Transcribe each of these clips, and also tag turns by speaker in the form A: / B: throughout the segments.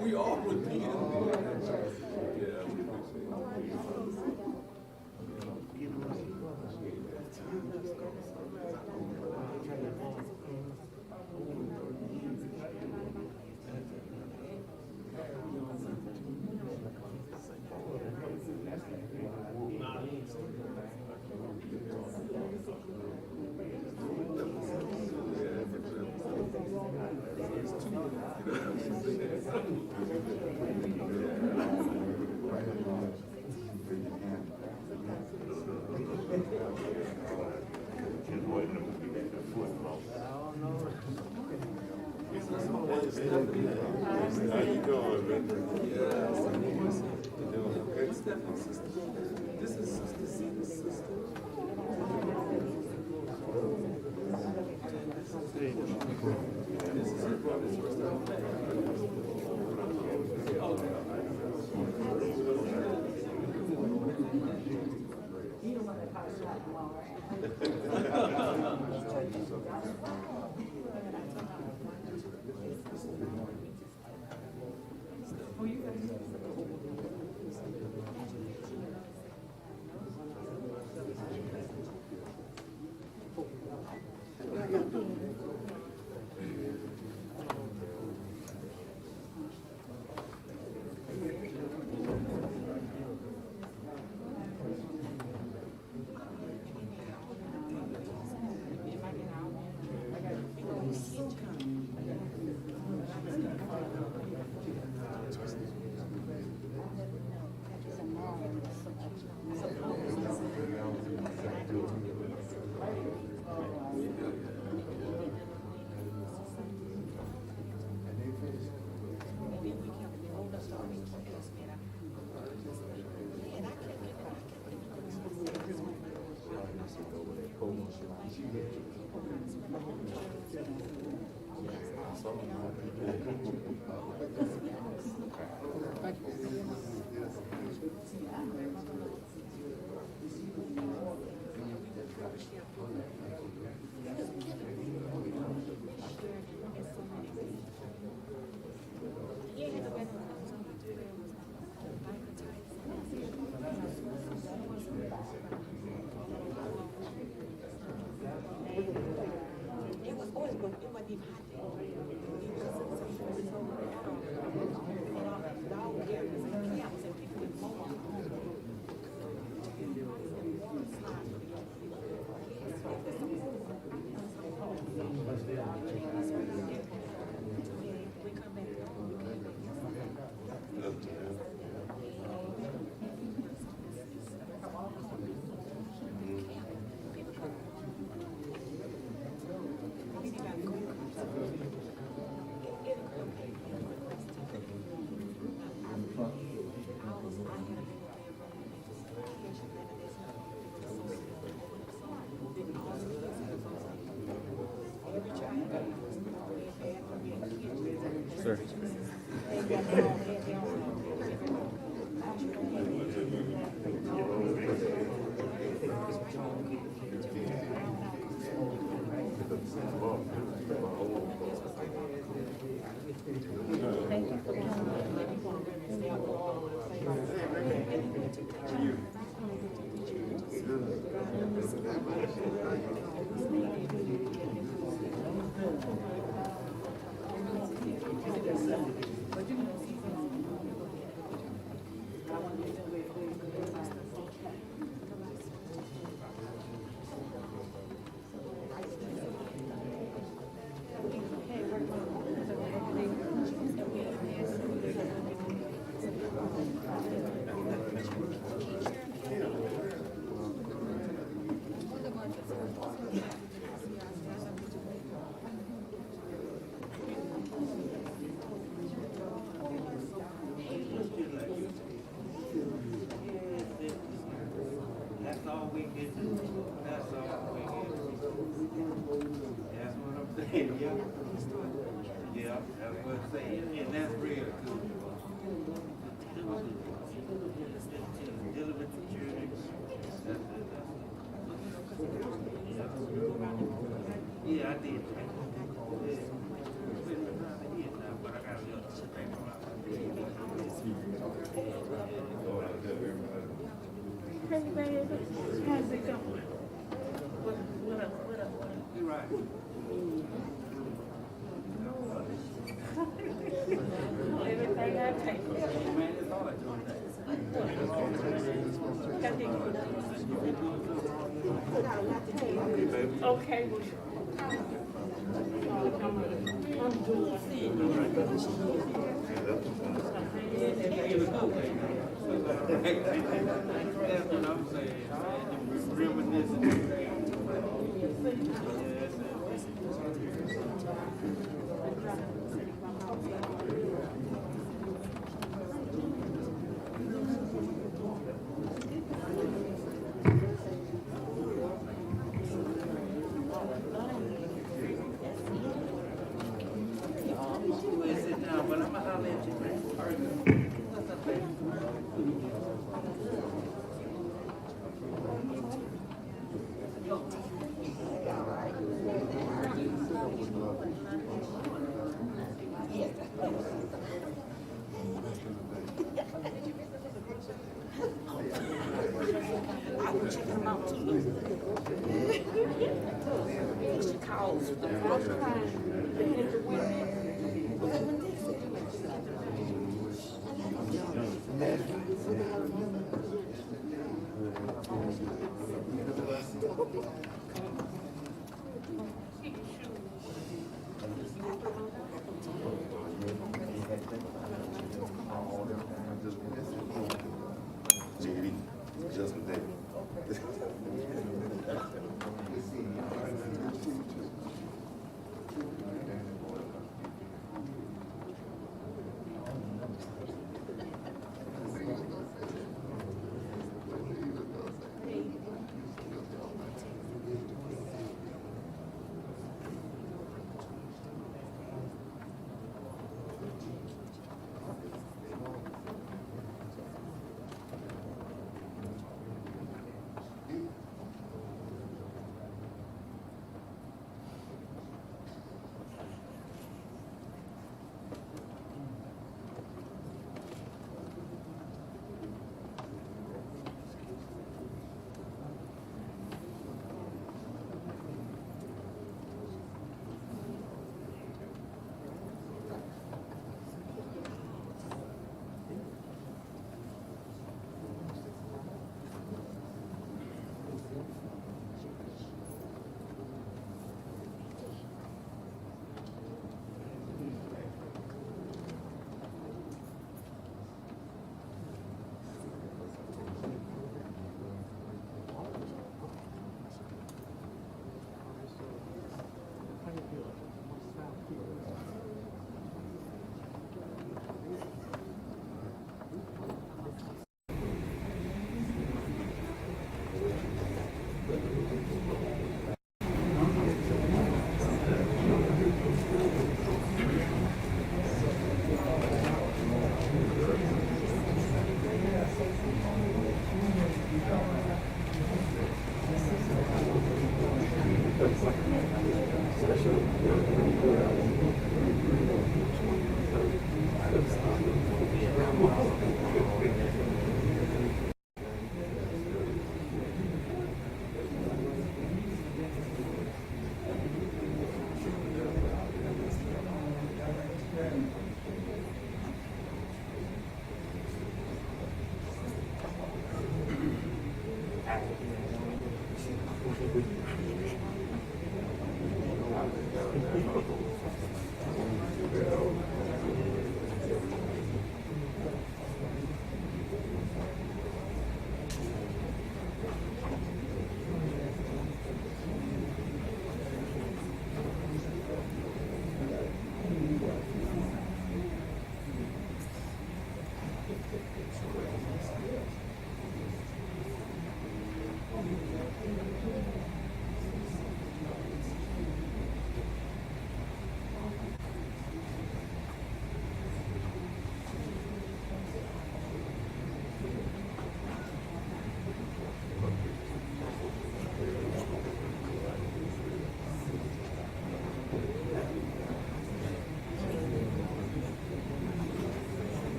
A: We all would be.
B: How you doing, man?
A: This is Sister Cena's sister. This is his brother's first
C: sir.
D: That's all we get to do. That's all we get to do. That's what I'm saying, yeah. Yeah, that's what I'm saying, and that's real too. Dealing with the children. Yeah, I did. But I got a little shit back on.
E: Hey baby, how's it going? What up?
D: You right.
E: Everything I take.
D: Man, it's hard doing that.
E: Okay, well, I'm doing it.
D: That's what I'm saying. Reminiscing. Sit down, but I'm gonna holler at you, man. What's up, baby?
E: I will check them out too. She calls the first time they hit the women.
B: Just a day.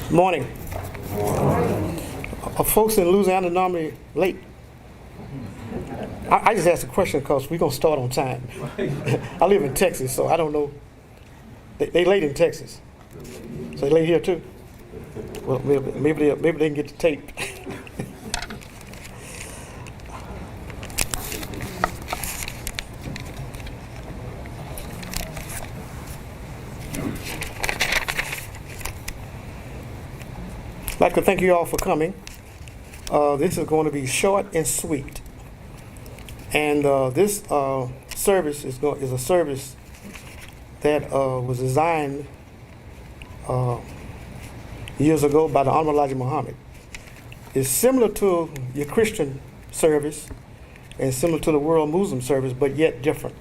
C: Morning. Folks in Louisiana normally late. I just asked a question because we're going to start on time. I live in Texas, so I don't know. They late in Texas. So they late here too? Well, maybe they can get the tape. I'd like to thank you all for coming. This is going to be short and sweet. And this service is a service that was designed years ago by the Honorable Elijah Muhammad. It's similar to your Christian service and similar to the world Muslim service, but yet different.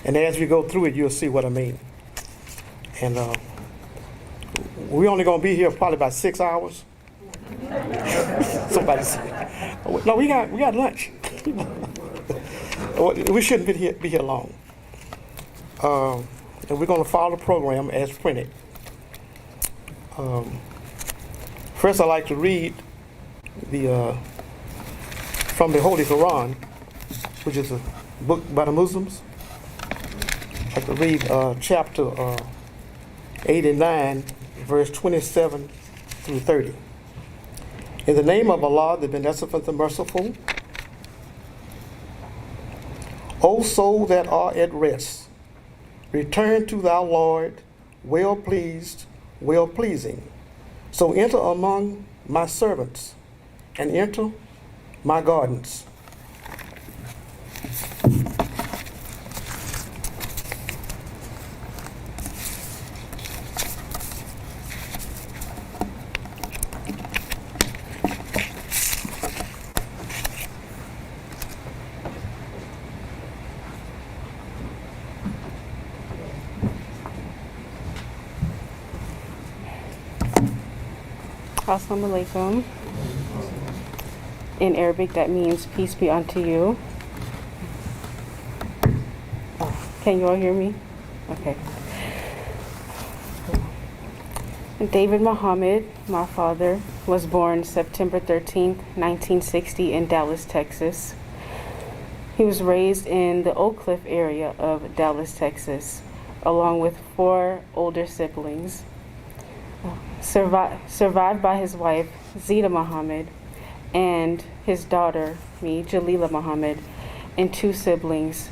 C: And as we go through it, you'll see what I mean. And we're only going to be here probably about 6 hours. Somebody said, no, we got lunch. We shouldn't be here long. And we're going to follow the program as printed. First, I'd like to read from the Holy Quran, which is a book by the Muslims. I'd like to read chapter 89, verse 27 through 30. In the name of Allah, the Beneficent, the Merciful, O soul that are at rest, return to thy Lord, well pleased, well pleasing. So enter among my servants and enter my gardens.
E: Assalamu alaikum. In Arabic, that means peace be unto you. Can you all hear me? Okay. David Muhammad, my father, was born September 13th, 1960 in Dallas, Texas. He was raised in the Oak Cliff area of Dallas, Texas, along with 4 older siblings. Survived by his wife, Zita Muhammad, and his daughter, me, Jalila Muhammad, and 2 siblings,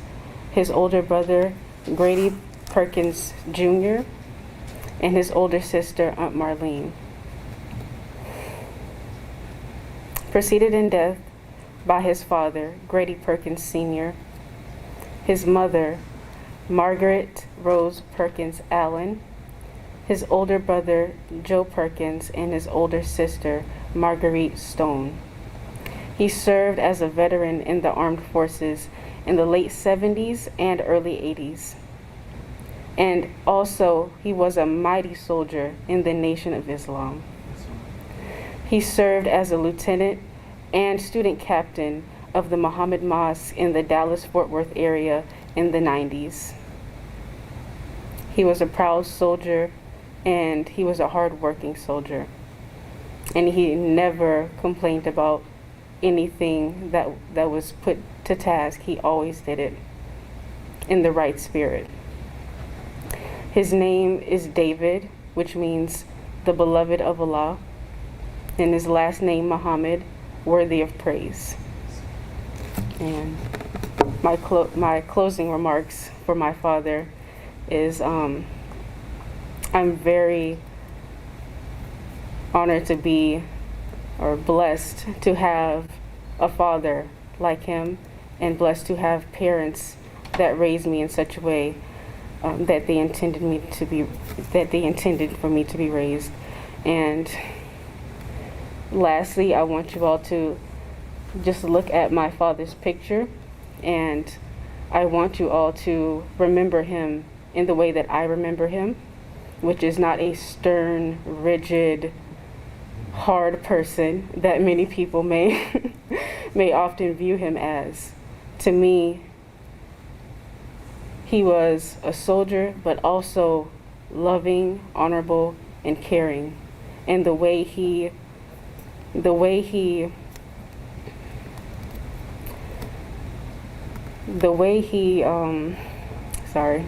E: his older brother, Grady Perkins Jr., and his older sister, Aunt Marlene. Preceded in death by his father, Grady Perkins Sr., his mother, Margaret Rose Perkins Allen, his older brother, Joe Perkins, and his older sister, Marguerite Stone. He served as a veteran in the armed forces in the late 70s and early 80s. And also, he was a mighty soldier in the Nation of Islam. He served as a lieutenant and student captain of the Muhammad Mosque in the Dallas-Fort Worth area in the 90s. He was a proud soldier, and he was a hard-working soldier. And he never complained about anything that was put to task. He always did it in the right spirit. His name is David, which means the beloved of Allah, and his last name, Muhammad, worthy of praise. And my closing remarks for my father is I'm very honored to be, or blessed to have a father like him, and blessed to have parents that raised me in such a way that they intended for me to be raised. And lastly, I want you all to just look at my father's picture, and I want you all to remember him in the way that I remember him, which is not a stern, rigid, hard person that many people may often view him as. To me, he was a soldier, but also loving, honorable, and caring. and the way he sorry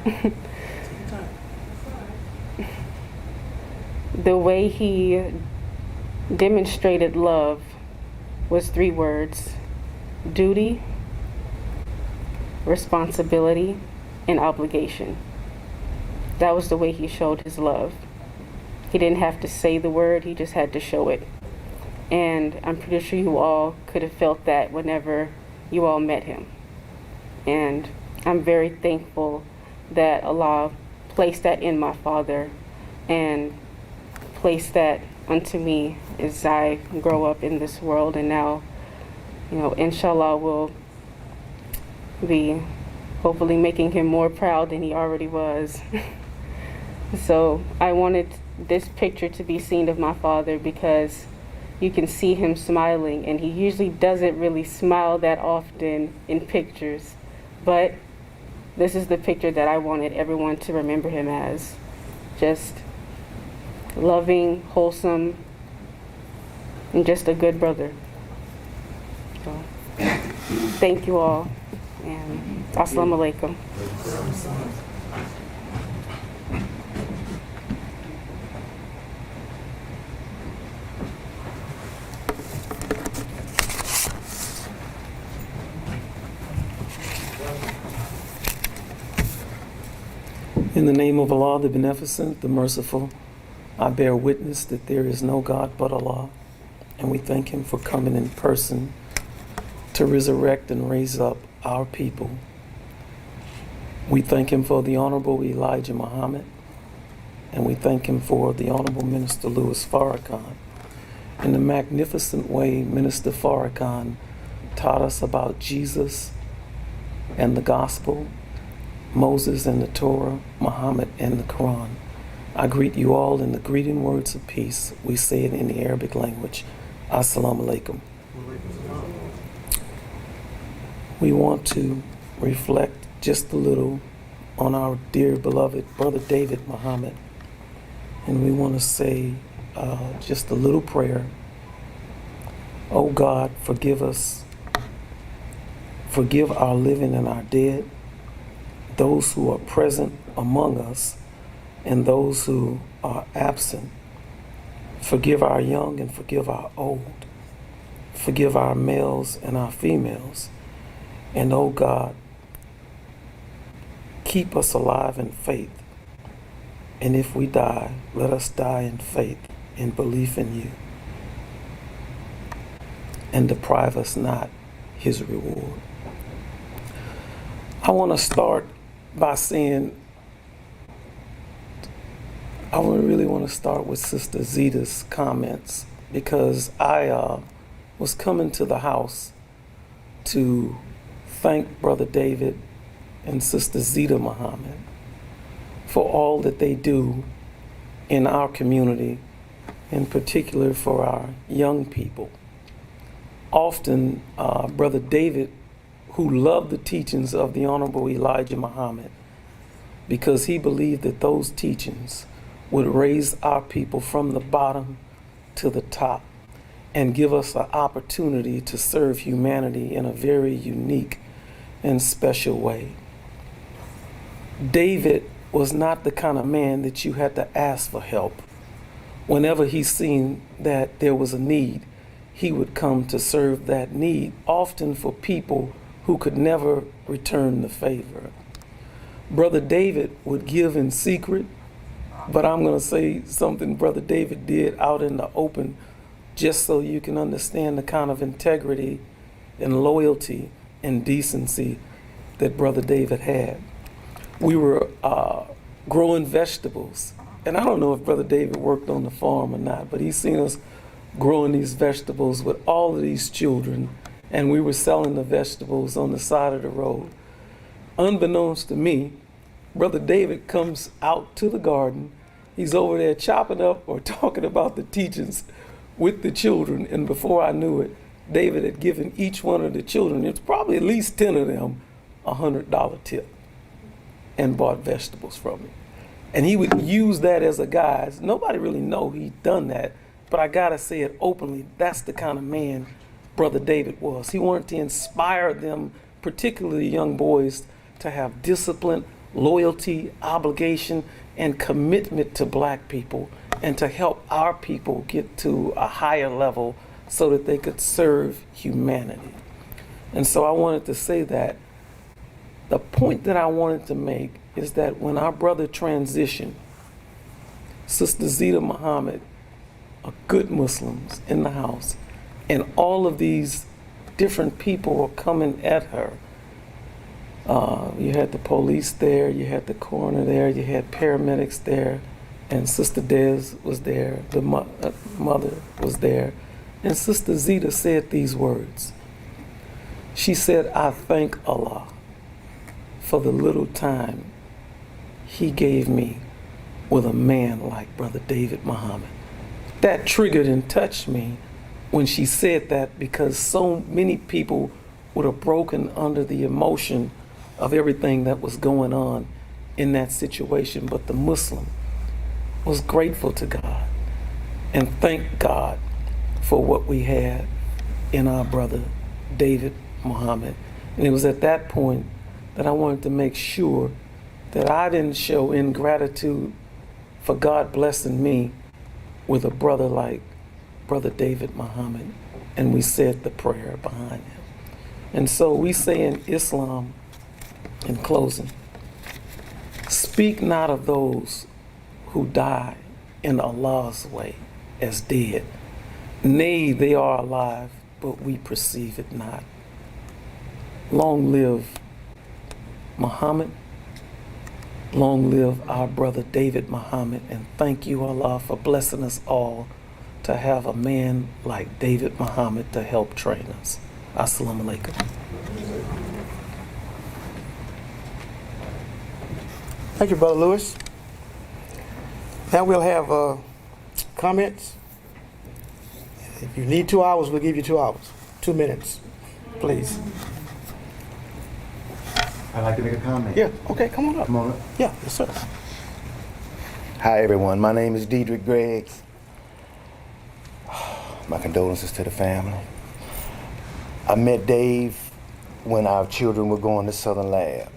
E: the way he demonstrated love was 3 words: duty, responsibility, and obligation. That was the way he showed his love. He didn't have to say the word, he just had to show it. And I'm pretty sure you all could have felt that whenever you all met him. And I'm very thankful that Allah placed that in my father and placed that unto me as I grow up in this world. And now, inshallah, will be hopefully making him more proud than he already was. So I wanted this picture to be seen of my father because you can see him smiling, and he usually doesn't really smile that often in pictures, but this is the picture that I wanted everyone to remember him as. Just loving, wholesome, and just a good brother. So, thank you all, and assalamu alaikum.
F: In the name of Allah, the Beneficent, the Merciful, I bear witness that there is no God but Allah, and we thank Him for coming in person to resurrect and raise up our people. We thank Him for the Honorable Elijah Muhammad, and we thank Him for the Honorable Minister Louis Farrakhan. In the magnificent way Minister Farrakhan taught us about Jesus and the Gospel, Moses and the Torah, Muhammad and the Quran. I greet you all in the greeting words of peace. We say it in the Arabic language. Assalamu alaikum. We want to reflect just a little on our dear beloved Brother David Muhammad. And we want to say just a little prayer. Oh God, forgive us. Forgive our living and our dead, those who are present among us and those who are absent. Forgive our young and forgive our old. Forgive our males and our females. And oh God, keep us alive in faith. And if we die, let us die in faith, in belief in you. And deprive us not his reward. I want to start by saying, I really want to start with Sister Zita's comments, because I was coming to the house to thank Brother David and Sister Zita Muhammad for all that they do in our community, in particular for our young people. Often, Brother David, who loved the teachings of the Honorable Elijah Muhammad, because he believed that those teachings would raise our people from the bottom to the top and give us an opportunity to serve humanity in a very unique and special way. David was not the kind of man that you had to ask for help. Whenever he seen that there was a need, he would come to serve that need, often for people who could never return the favor. Brother David would give in secret, but I'm going to say something Brother David did out in the open, just so you can understand the kind of integrity and loyalty and decency that Brother David had. We were growing vegetables, and I don't know if Brother David worked on the farm or not, but he's seen us growing these vegetables with all of these children, and we were selling the vegetables on the side of the road. Unbeknownst to me, Brother David comes out to the garden. He's over there chopping up or talking about the teachings with the children, and before I knew it, David had given each one of the children, it's probably at least 10 of them, $100 tip, and bought vegetables from me. And he would use that as a guise. Nobody really know he'd done that, but I gotta say it openly. That's the kind of man Brother David was. He wanted to inspire them, particularly young boys, to have discipline, loyalty, obligation, and commitment to black people, and to help our people get to a higher level so that they could serve humanity. And so I wanted to say that. The point that I wanted to make is that when our brother transitioned, Sister Zita Muhammad, are good Muslims in the house, and all of these different people were coming at her. You had the police there, you had the coroner there, you had paramedics there, and Sister Des was there, the mother was there, and Sister Zita said these words. She said, "I thank Allah for the little time He gave me with a man like Brother David Muhammad." That triggered and touched me when she said that, because so many people would have broken under the emotion of everything that was going on in that situation. But the Muslim was grateful to God and thanked God for what we had in our brother David Muhammad. And it was at that point that I wanted to make sure that I didn't show ingratitude for God blessing me with a brother like Brother David Muhammad. And we said the prayer behind him. And so we say in Islam, in closing, speak not of those who die in Allah's way as dead. Nay, they are alive, but we perceive it not. Long live Muhammad. Long live our brother David Muhammad. And thank you, Allah, for blessing us all to have a man like David Muhammad to help train us. Assalamu alaikum.
C: Thank you, Brother Lewis. Now we'll have comments. If you need 2 hours, we'll give you 2 hours. 2 minutes, please.
B: I'd like to make a comment.
C: Yeah, okay, come on up.
B: Come on up.
C: Yeah, yes, sir.
B: Hi, everyone. My name is Dedrick Greggs. My condolences to the family. I met Dave when our children were going to Southern Lab.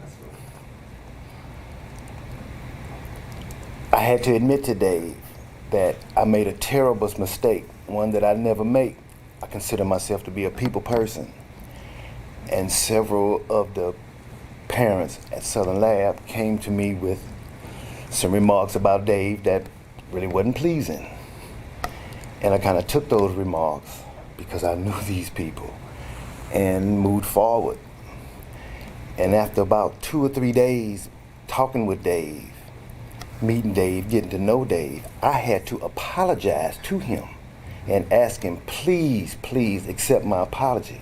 B: I had to admit to Dave that I made a terrible mistake, one that I never make. I consider myself to be a people person. And several of the parents at Southern Lab came to me with some remarks about Dave that really wasn't pleasing. And I kind of took those remarks because I knew these people and moved forward. And after about 2 or 3 days talking with Dave, meeting Dave, getting to know Dave, I had to apologize to him and ask him, please, please accept my apology.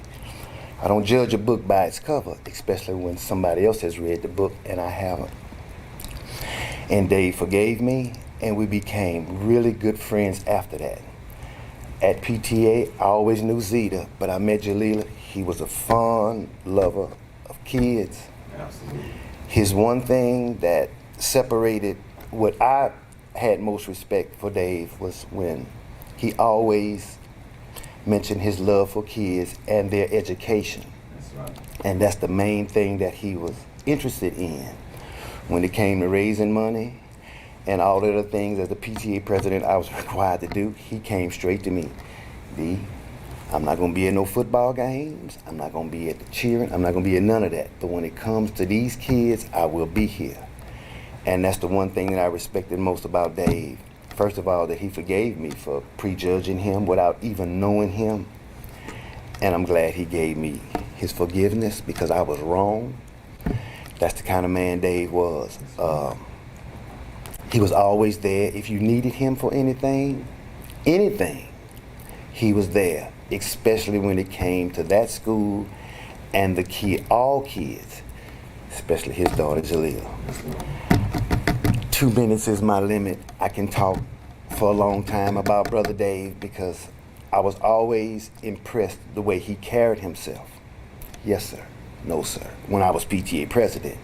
B: I don't judge a book by its cover, especially when somebody else has read the book and I haven't. And Dave forgave me, and we became really good friends after that. At PTA, I always knew Zeta, but I met Jalila. He was a fun lover of kids.
A: Absolutely.
B: His one thing that separated what I had most respect for Dave was when he always mentioned his love for kids and their education.
A: That's right.
B: And that's the main thing that he was interested in. When it came to raising money and all the other things as the PTA president I was required to do, he came straight to me. D, I'm not going to be at no football games. I'm not going to be at the cheering. I'm not going to be at none of that. But when it comes to these kids, I will be here. And that's the one thing that I respected most about Dave. First of all, that he forgave me for prejudging him without even knowing him. And I'm glad he gave me his forgiveness because I was wrong. That's the kind of man Dave was. He was always there. If you needed him for anything, he was there, especially when it came to that school and all kids, especially his daughter Jaleel. 2 minutes is my limit. I can talk for a long time about Brother Dave because I was always impressed the way he carried himself. Yes, sir. No, sir. When I was PTA president.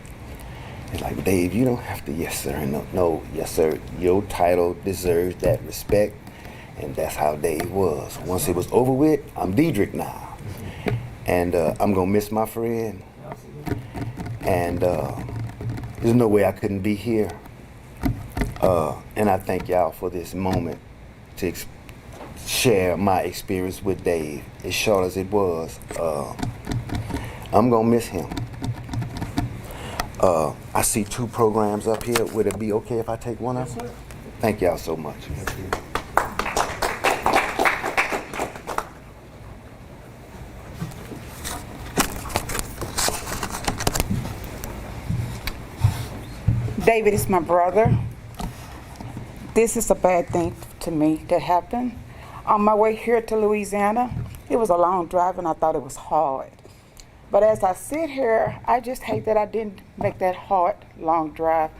B: It's like, Dave, you don't have to yes, sir. No, yes, sir. Your title deserves that respect. And that's how Dave was. Once it was over with, I'm Diedrich now. And I'm going to miss my friend. And there's no way I couldn't be here. And I thank y'all for this moment to share my experience with Dave, as short as it was. I'm going to miss him. I see 2 programs up here. Would it be okay if I take one of them? Thank y'all so much.
G: David is my brother. This is a bad thing to me that happened. On my way here to Louisiana, it was a long drive and I thought it was hard. But as I sit here, I just hate that I didn't make that hard, long drive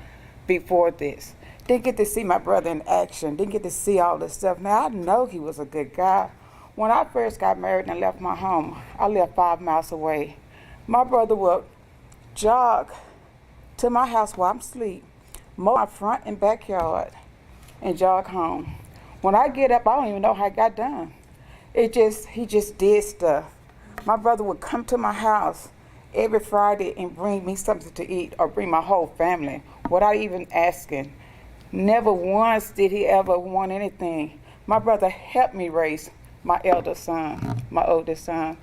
G: before this. Didn't get to see my brother in action, didn't get to see all this stuff. Now, I know he was a good guy. When I first got married and left my home, I lived 5 miles away. My brother would jog to my house while I'm asleep, mow my front and backyard, and jog home. When I get up, I don't even know how I got done. He just did stuff. My brother would come to my house every Friday and bring me something to eat, or bring my whole family without even asking. Never once did he ever want anything. My brother helped me raise my eldest son, my oldest son.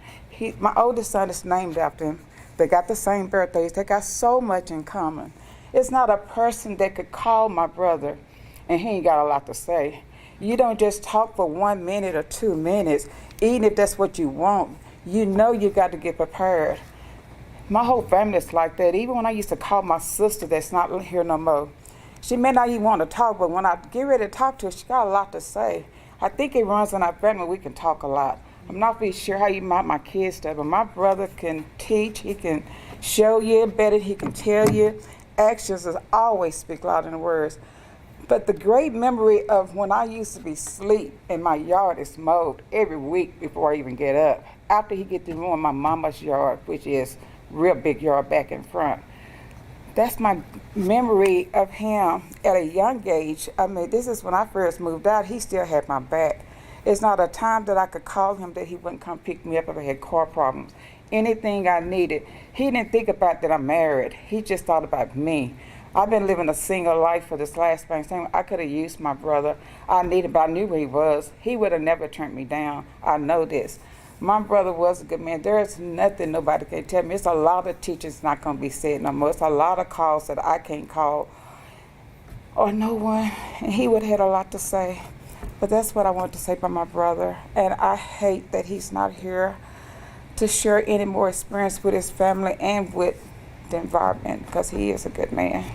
G: My oldest son is named after him. They got the same birthdays. They got so much in common. It's not a person that could call my brother and he ain't got a lot to say. You don't just talk for 1 minute or 2 minutes, even if that's what you want. You know you got to get prepared. My whole family is like that. Even when I used to call my sister that's not here no more, she may not even want to talk, but when I get ready to talk to her, she got a lot to say. I think it runs in our family. We can talk a lot. I'm not really sure how you might my kids do, but my brother can teach. He can show you better. He can tell you. Actions is always speak louder than words. But the great memory of when I used to be asleep and my yard is mowed every week before I even get up. After he get to mowing my mama's yard, which is real big yard back in front. That's my memory of him at a young age. I mean, this is when I first moved out. He still had my back. It's not a time that I could call him that he wouldn't come pick me up if I had car problems. Anything I needed. He didn't think about that I'm married. He just thought about me. I've been living a single life for this last spring. I could have used my brother. I needed, but I knew where he was. He would have never turned me down. I know this. My brother was a good man. There is nothing nobody can tell me. It's a lot of teachings not going to be said no more. It's a lot of calls that I can't call or no one. And he would have had a lot to say. But that's what I want to say about my brother. And I hate that he's not here to share any more experience with his family and with the environment, because he is a good man.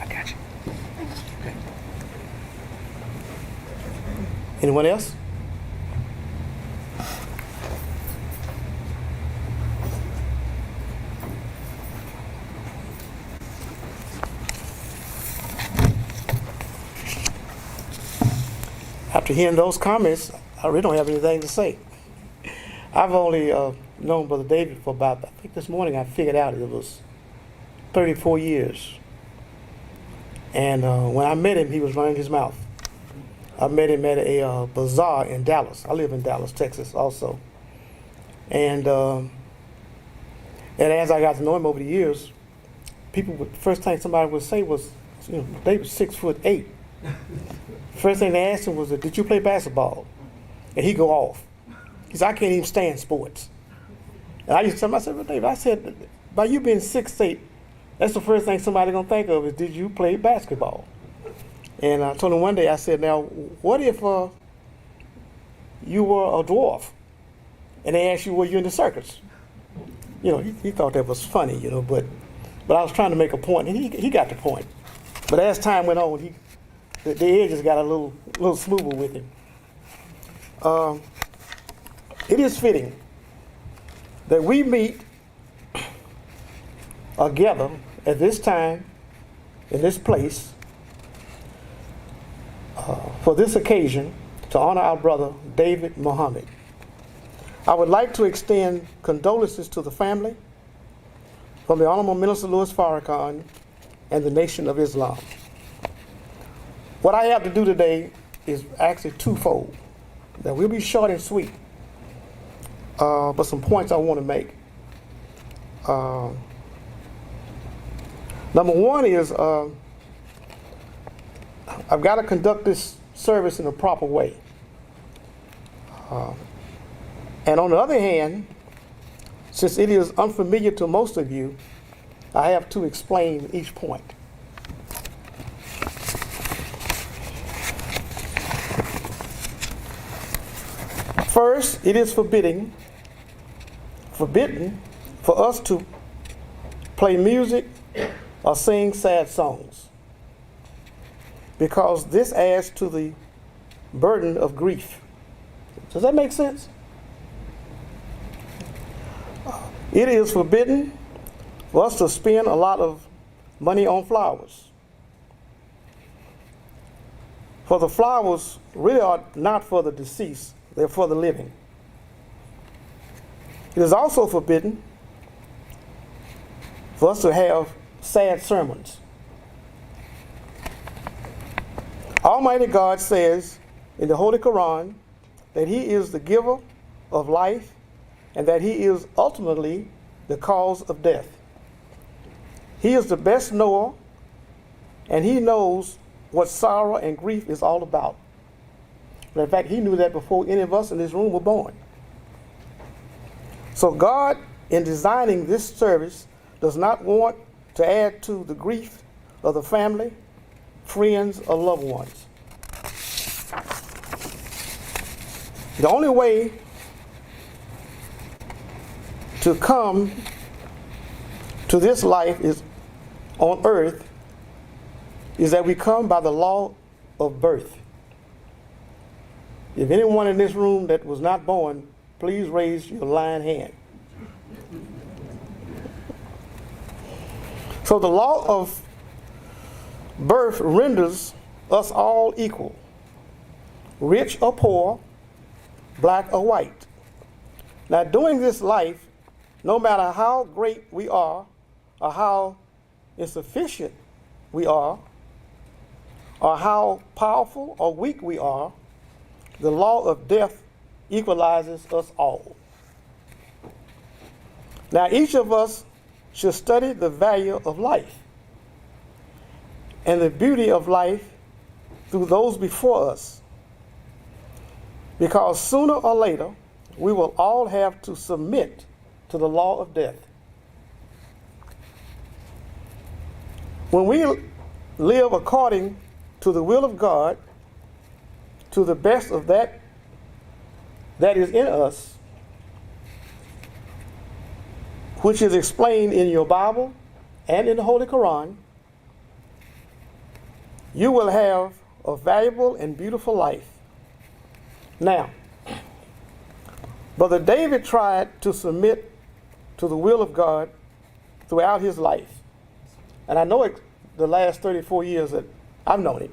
B: I got you. Okay.
C: Anyone else? After hearing those comments, I really don't have anything to say. I've only known Brother David for about, I think this morning I figured out it was 34 years. And when I met him, he was running his mouth. I met him at a bazaar in Dallas. I live in Dallas, Texas also. And as I got to know him over the years, first thing somebody would say was, David's 6'8". First thing they asked him was, did you play basketball? And he'd go off. He said, I can't even stand sports. And I used to tell him, I said, well, David, I said, by you being 6'8", that's the first thing somebody's going to think of is, did you play basketball? And I told him one day, I said, now, what if you were a dwarf? And they asked you, were you in the circus? He thought that was funny, but I was trying to make a point, and he got the point. But as time went on, the edges got a little smoother with him. It is fitting that we meet together at this time, in this place, for this occasion, to honor our brother, David Muhammad. I would like to extend condolences to the family from the Honorable Minister Louis Farrakhan and the Nation of Islam. What I have to do today is actually twofold. Now, we'll be short and sweet, but some points I want to make. Number one is I've got to conduct this service in a proper way. And on the other hand, since it is unfamiliar to most of you, I have to explain each point. First, it is forbidden for us to play music or sing sad songs, because this adds to the burden of grief. Does that make sense? It is forbidden for us to spend a lot of money on flowers. For the flowers really are not for the deceased, they're for the living. It is also forbidden for us to have sad sermons. Almighty God says in the Holy Quran that He is the giver of life and that He is ultimately the cause of death. He is the best knower, and He knows what sorrow and grief is all about. In fact, He knew that before any of us in this room were born. So God, in designing this service, does not want to add to the grief of the family, friends, or loved ones. The only way to come to this life is on earth is that we come by the law of birth. If anyone in this room that was not born, please raise your lion hand. So the law of birth renders us all equal, rich or poor, black or white. Now, during this life, no matter how great we are or how insufficient we are or how powerful or weak we are, the law of death equalizes us all. Now, each of us should study the value of life and the beauty of life through those before us, because sooner or later we will all have to submit to the law of death. When we live according to the will of God, to the best of that is in us, which is explained in your Bible and in the Holy Quran, you will have a valuable and beautiful life. Now, Brother David tried to submit to the will of God throughout his life. And I know it the last 34 years that I've known him.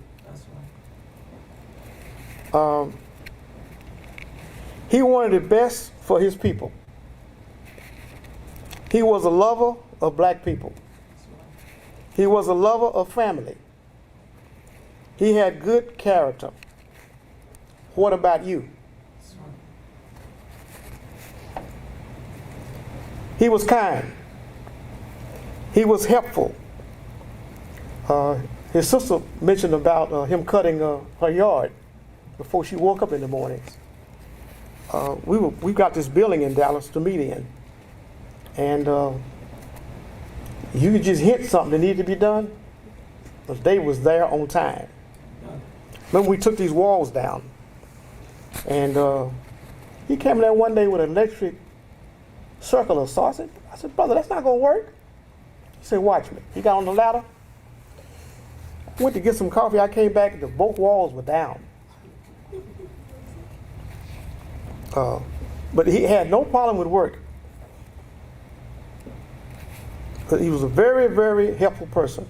C: He wanted the best for his people. He was a lover of black people. He was a lover of family. He had good character. What about you? He was kind. He was helpful. His sister mentioned about him cutting her yard before she woke up in the mornings. We got this building in Dallas to meet in. And you could just hint something that needed to be done, but Dave was there on time. Remember, we took these walls down, and he came in there one day with an electric circular saw. I said, brother, that's not going to work. He said, watch me. He got on the ladder, went to get some coffee. I came back, and both walls were down. But he had no problem with work. He was a very, very helpful person.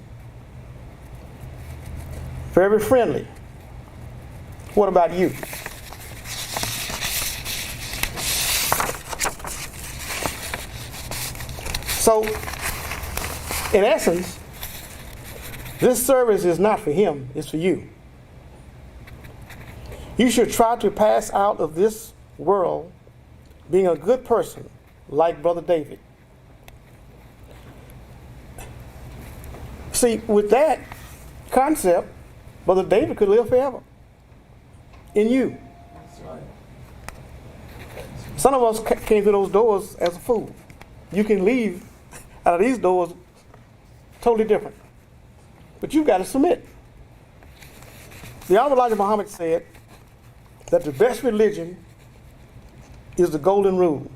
C: Very friendly. What about you? So, in essence, this service is not for him, it's for you. You should try to pass out of this world being a good person like Brother David. See, with that concept, Brother David could live forever in you. Some of us came through those doors as a fool. You can leave out of these doors totally different. But you've got to submit. The Honorable Elijah Muhammad said that the best religion is the golden rule.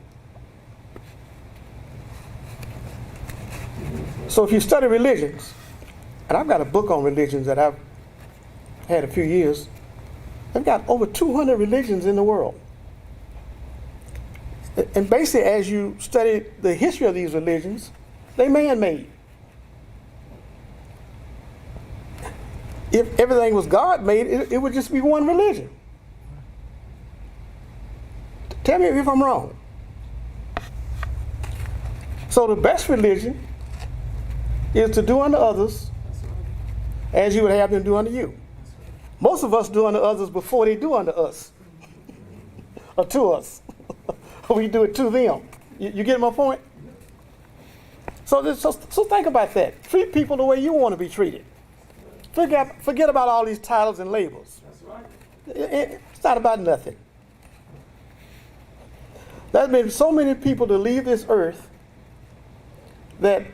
C: So if you study religions, and I've got a book on religions that I've had a few years, I've got over 200 religions in the world. And basically, as you study the history of these religions, they're man-made. If everything was God-made, it would just be one religion. Tell me if I'm wrong. So the best religion is to do unto others as you would have them do unto you. Most of us do unto others before they do unto us or to us. We do it to them. You get my point? So think about that. Treat people the way you want to be treated. Forget about all these titles and labels. It's not about nothing. There's been so many people to leave this earth that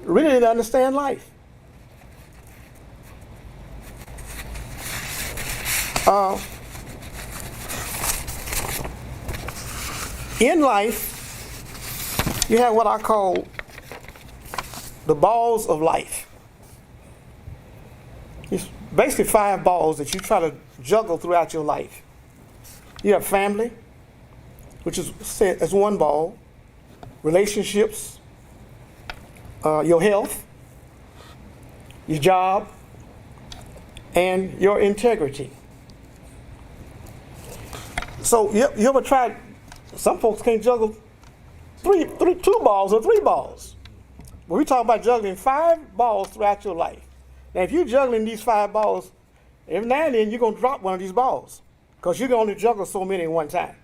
C: really didn't understand life. In life, you have what I call the balls of life. It's basically 5 balls that you try to juggle throughout your life. You have family, which is set as one ball, relationships, your health, your job, and your integrity. So you ever tried? Some folks can't juggle 2 balls or 3 balls. But we talk about juggling 5 balls throughout your life. Now, if you're juggling these 5 balls, every now and then you're going to drop one of these balls because you can only juggle so many at one time.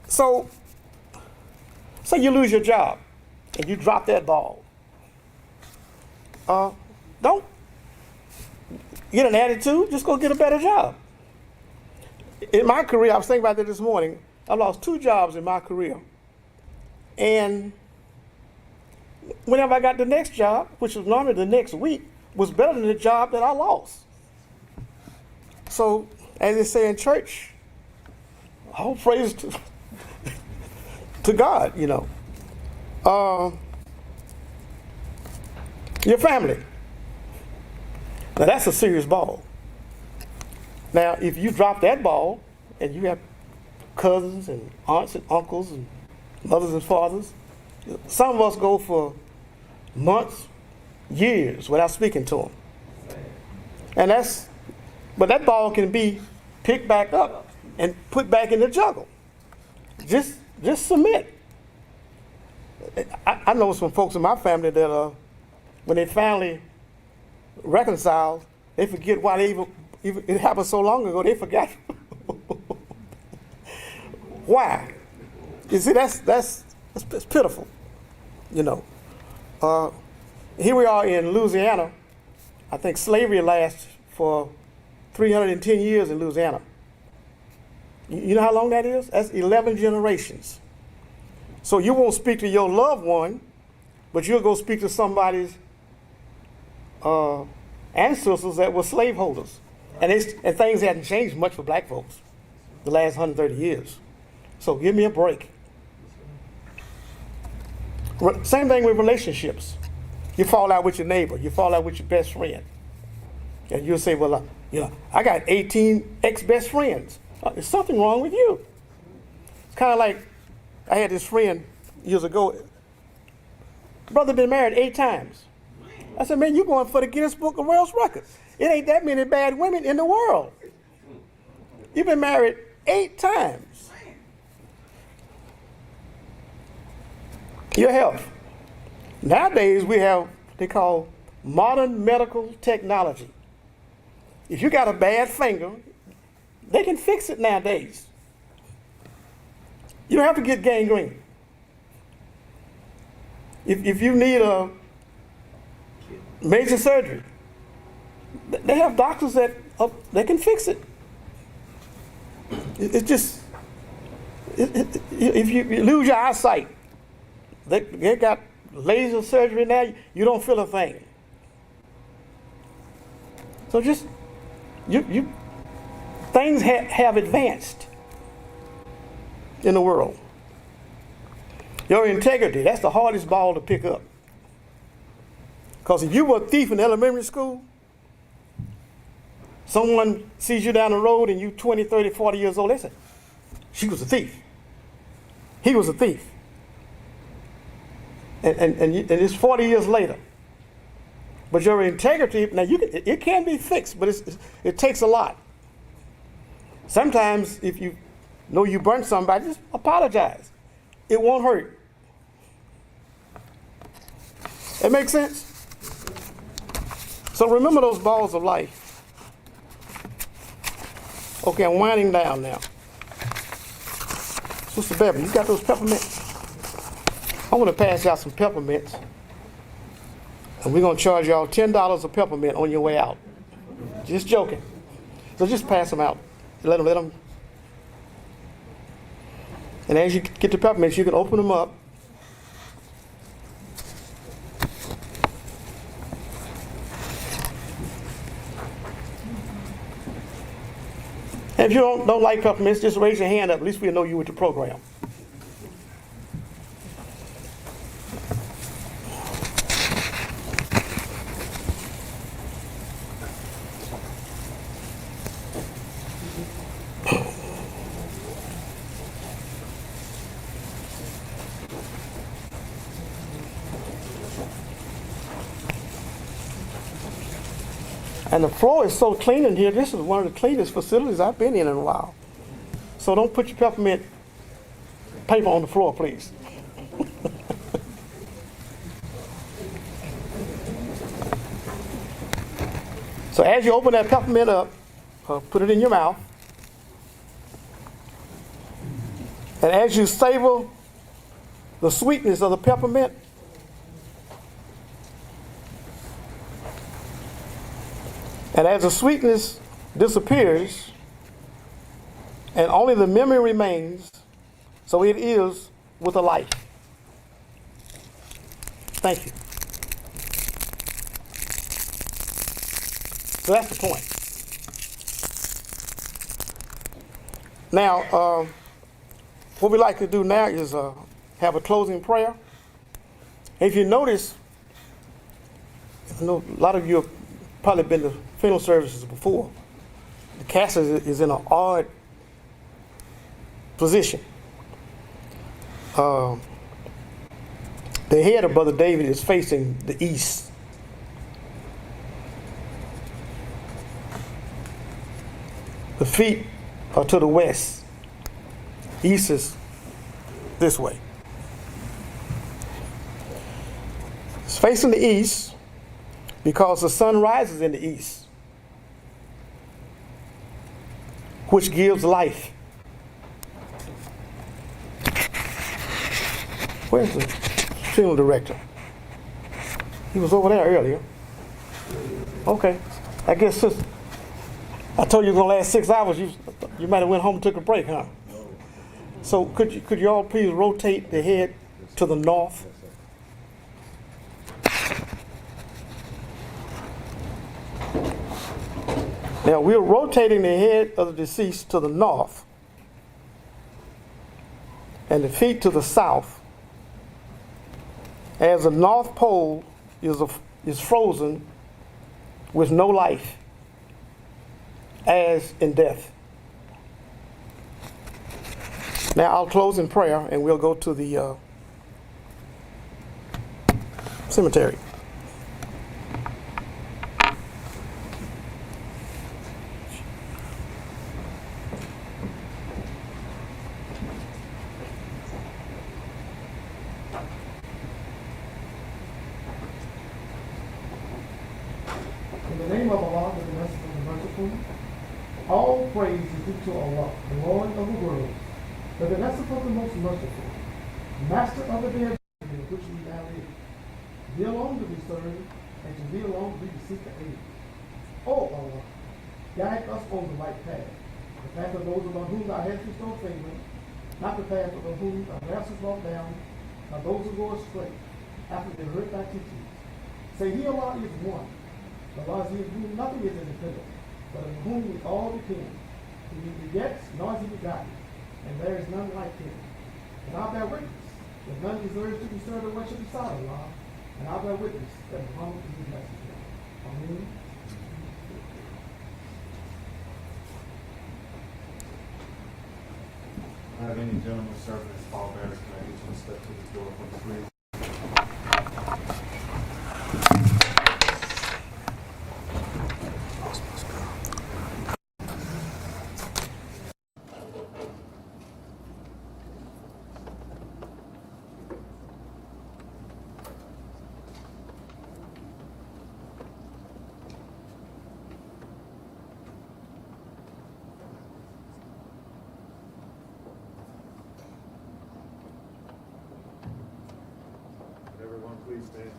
C: So you lose your job and you drop that ball. Don't get an attitude, just go get a better job. In my career, I was thinking about that this morning. I lost 2 jobs in my career. And whenever I got the next job, which was normally the next week, was better than the job that I lost. So, as they say in church, all praise to God, you know. Your family. Now, that's a serious ball. Now, if you drop that ball and you have cousins and aunts and uncles and mothers and fathers, some of us go for months, years without speaking to them. And but that ball can be picked back up and put back in the juggle. Just submit. I know some folks in my family that when they finally reconcile, they forget why they even it happened so long ago, they forgot. Why? You see, that's pitiful, you know. Here we are in Louisiana. I think slavery lasts for 310 years in Louisiana. You know how long that is? That's 11 generations. So you won't speak to your loved one, but you'll go speak to somebody's ancestors that were slaveholders. And things hadn't changed much for black folks the last 130 years. So give me a break. Same thing with relationships. You fall out with your neighbor. You fall out with your best friend. And you'll say, well, I got 18 ex-best friends. There's something wrong with you. It's kind of like I had this friend years ago. Brother been married 8 times. I said, man, you're going for the Guinness Book of World Records. It ain't that many bad women in the world. You've been married 8 times. Your health. Nowadays, we have what they call modern medical technology. If you got a bad finger, They can fix it nowadays. You don't have to get gangrene. If you need a major surgery, they have doctors that they can fix it. It's just, if you lose your eyesight, they got laser surgery now, you don't feel a thing. So just, things have advanced in the world. Your integrity, that's the hardest ball to pick up. Because if you were a thief in elementary school, someone sees you down the road and you 20, 30, 40 years old, they say, she was a thief. He was a thief. And it's 40 years later. But your integrity, now it can be fixed, but it takes a lot. Sometimes if you know you burnt somebody, just apologize. It won't hurt. That makes sense? So remember those balls of life. Okay, I'm winding down now. Sister Beverly, you got those peppermints? I want to pass out some peppermints. And we're going to charge y'all $10 a peppermint on your way out. Just joking. So just pass them out. Let them. And as you get the peppermints, you can open them up. And if you don't like peppermints, just raise your hand up. At least we'll know you with the program. And the floor is so clean in here. This is one of the cleanest facilities I've been in a while. So don't put your peppermint paper on the floor, please. So as you open that peppermint up, put it in your mouth. And as you savor the sweetness of the peppermint, and as the sweetness disappears, and only the memory remains, so it is with a life. Thank you. So that's the point. Now, what we like to do now is have a closing prayer. If you notice, I know a lot of you have probably been to funeral services before. The casket is in an odd position. The head of Brother David is facing the east. The feet are to the west. East is this way. It's facing the east because the sun rises in the east, which gives life. Where's the funeral director? He was over there earlier. Okay. I guess since I told you it was going to last 6 hours, you might have went home and took a break, huh? So could you all please rotate the head to the north? Now we're rotating the head of the deceased to the north and the feet to the south, as the North Pole is frozen with no life, as in death. Now I'll close in prayer and we'll go to the cemetery. In the name of Allah, the Merciful, All praise is due to Allah, the Lord of the world, the beneficent of the most merciful, master of the day in which we now live. Thee alone do we serve, and to thee alone do we seek the aid. O Allah, guide us on the right path, the path of those upon whom thou hast bestowed favor, not the path of whom thou hast brought down, not those who go astray, after they heard thy teachings. Say, He Allah is one. Allah is He in whom nothing is independent, but in whom we all depend. He neither begets nor is He begotten, and there is none like Him. And I bear witness that none deserves to be served or worshipped beside Allah, and I bear witness that Muhammad is His messenger. Amen.
H: Have any gentlemen serving as pallbearers, can I get you to step to the door for the three? Everyone, please stand.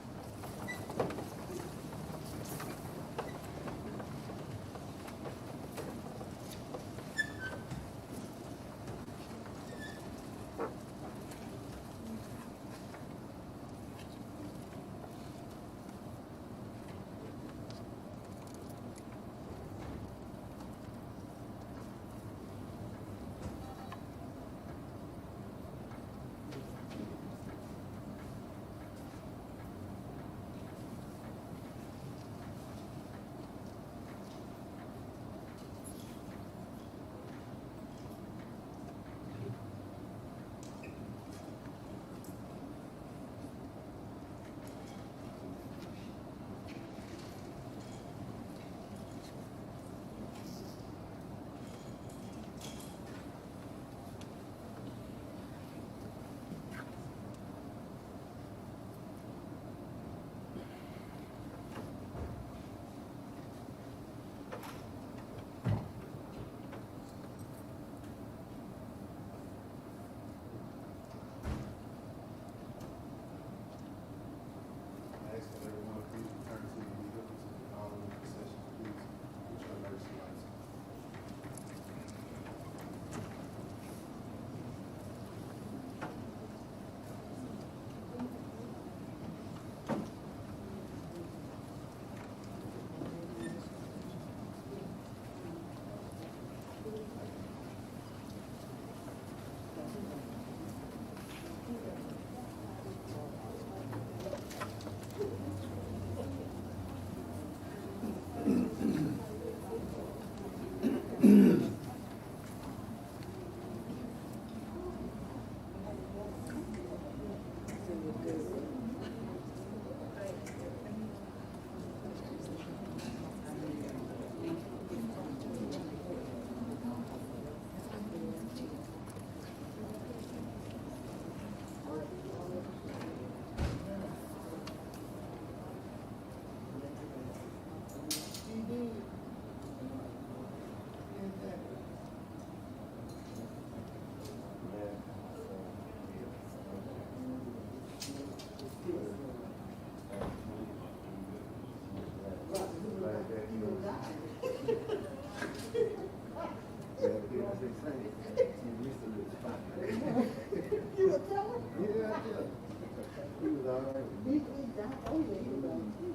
H: I ask that everyone please return to the vehicle to the following procession, please. Put your emergency lights on.
I: You were telling? Yeah, he was all right. Oh, yeah, he was.